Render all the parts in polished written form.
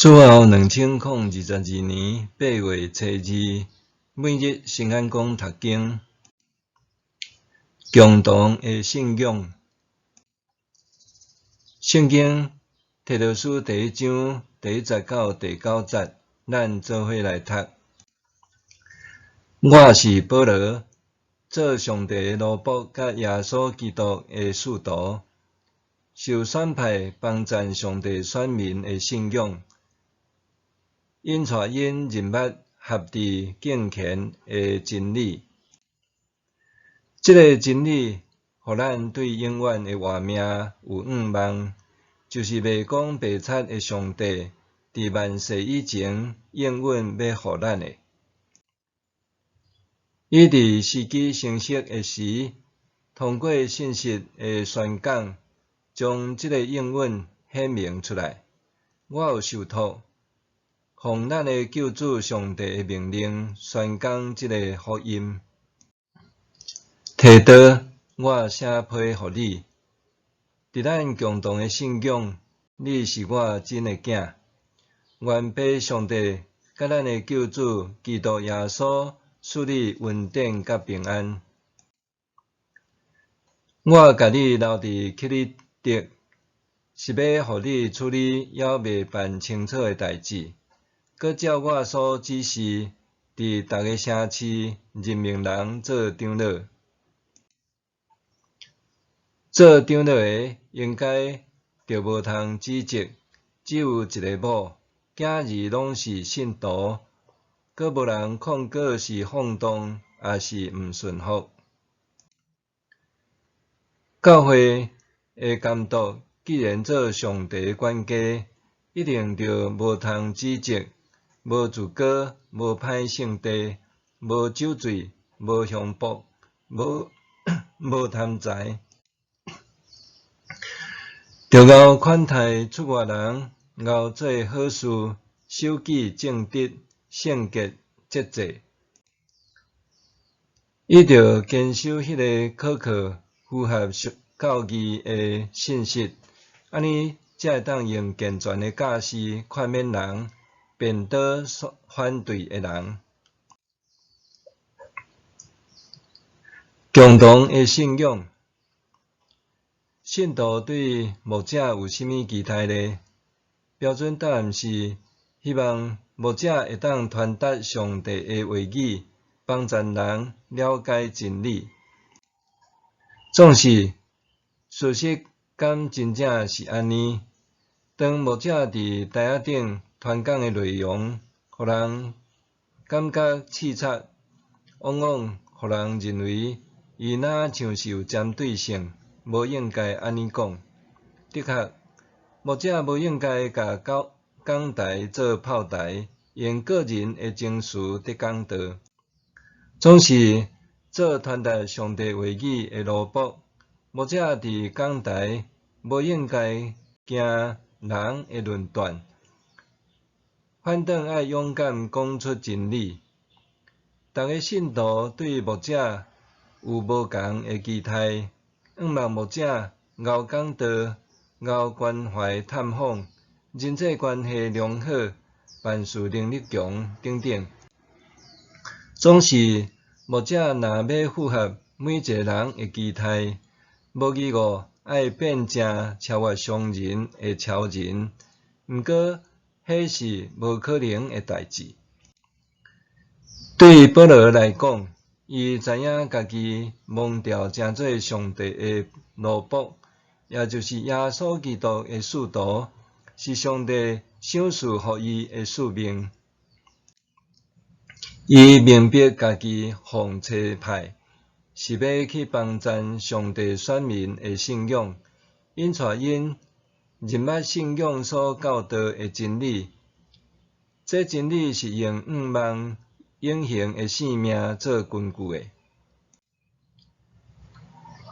此后2022年8月初2，每日圣安宫读经，共同的信仰。圣经提多书第1章第1节到第9节，咱做伙来读。我是保罗，做上帝的奴仆，甲耶稣基督的使徒，受选派帮赞上帝选民的信仰。因带因人物合治敬虔的真理，这个真理，互咱对永远的活命有盼望，就是未讲白贼的上帝，伫万世以前永远要互咱的。伊伫时机成熟的时，通过信息的宣讲，将这个应允显明出来。我有受托，奉咱的救主上帝的命令，宣讲这个福音。提多，我写批互你，伫咱共同的信仰，你是我真的囝。愿父上帝甲咱的救主基督耶稣赐你恩典甲平安。我甲你留伫克里特，是要互你处理还未办清楚的代志。搁照我所指示，伫逐个城市任命人做长老。做长老的应该着无通指责，只有一个某，囝儿拢是信徒，搁无人控告是放荡，也是毋顺服。教会的监督既然做上帝的管家，一定着无通指责。无自高，无歹性地，无酒醉，无凶暴，无贪财，着熬款待出外人，熬做好事，守纪正直，圣洁节制。伊着坚守迄个可靠、符合教义的信息，安尼才会当用健全的教示劝勉人。辩倒反对的人，共同的信仰。信徒对牧者有甚物期待呢？标准答案是：希望牧者会当传达上帝的话语，帮助人了解真理。总是，事实敢真正是安尼？当牧者伫台仔顶传讲的内容，互人感觉刺激，往往互人认为伊若像是有针对性，无应该安尼讲。的确，牧者无应该甲讲台做炮台，用个人的情绪伫讲道。总是做传达上帝话语的奴仆，牧者伫讲台无应该惊人的论断。反倒爱勇敢讲出真理。逐个信徒对牧者有无共的期待，仰望牧者熬讲道、熬关怀探访、人际关系良好、办事能力强等等。总是牧者若要符合每一个人的期待，无义务爱变成超越常人的超人，毋过，迄是无可能的代志。对保罗来讲，伊知影家己蒙召成做上帝的奴仆，也就是耶稣基督的使徒，是上帝赏赐予伊的使命。伊明白家己奉差派，是要去帮赞上帝选民的信仰，因带因人物信仰所教导的真理，这真理是用仰望永恒的性命做根据的。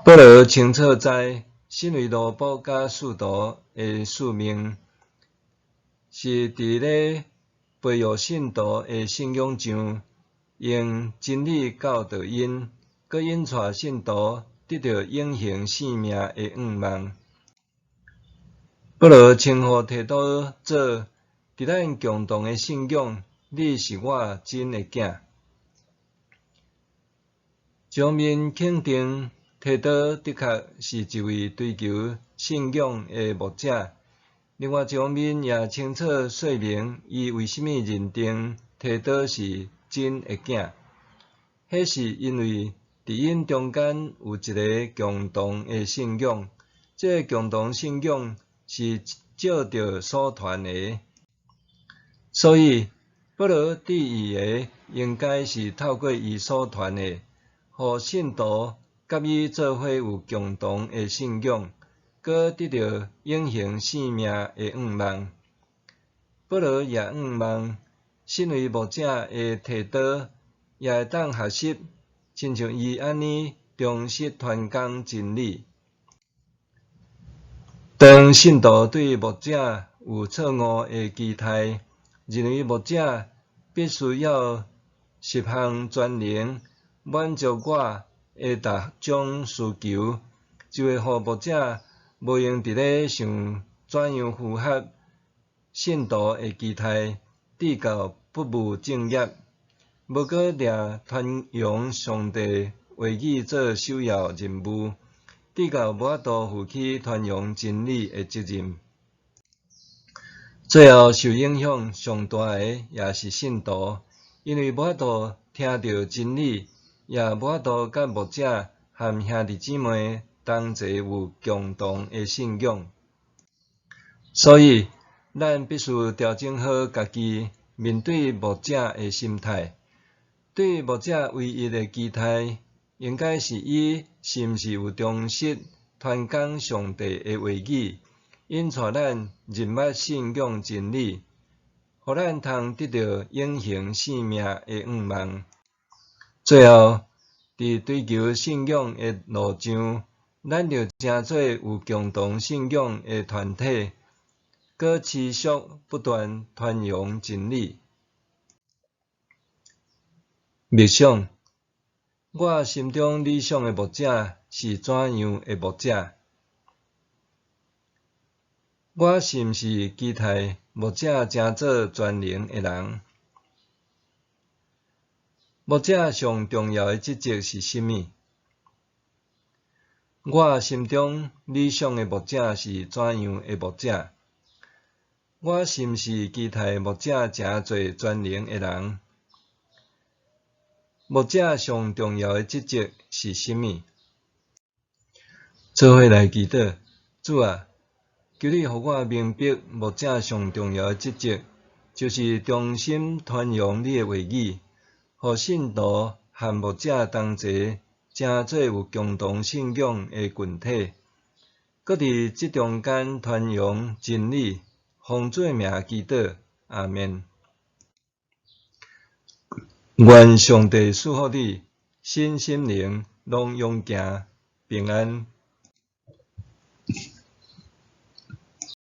保罗清楚知，身为奴仆甲使徒的使命，是伫咧培育信徒的信仰上，用真理教导因，搁引带信徒得到永恒性命的仰望。保罗称呼提多做伫咱共同诶信仰，你是我真诶囝。上面肯定提到的确是一位追求信仰诶牧者，另外一方面也清楚说明伊为虾米认定提到是真诶囝。迄是因为伫因中间有一个共同诶信仰，这个共同信仰是照着所传的，所以保罗伫意的应该是透过伊所传的。互信徒甲伊做伙有共同诶信仰，搁得到永恒生命诶愿望。保罗也愿望，身为牧者诶提多也会当学习，亲像伊安尼忠实传讲真理。当信徒对牧者有错误诶期待，认为牧者必须要10项全能，满足我诶逐种需求，就会互牧者无用伫咧想怎样符合信徒诶期待，直到不务正业，无搁掠传扬上帝话语做首要任务，直到无法度负起传扬真理诶责任。最后受影响上大诶也是信徒，因为无法度听到真理。也无法度甲牧者和兄弟姊妹同齐有共同诶信仰，所以咱必须调整好家己面对牧者诶心态。对牧者唯一诶期待，应该是伊是毋是有忠实传讲上帝诶话语，引带咱入捌信仰真理，互咱通得到永恒生命诶愿望。最后，伫追求信仰诶路上，咱着成做有共同信仰诶团体，搁持续不断传扬真理。默想，我心中理想诶牧者是怎样诶牧者？我是毋是期待牧者成做全能诶人？牧者上重要诶职责是甚物？我心中理想诶牧者是怎样诶牧者？我是毋是期待牧者成做全能诶人？牧者上重要诶职责是甚物？做伙来祈祷，主啊，求你互我明白牧者上重要诶职责，就是忠心传扬你诶话语，互信徒和牧者同齐，成做有共同信仰诶群体，搁伫即中间传扬真理，奉主名祈祷，阿们。愿上帝赐福你，身心灵拢永行平安。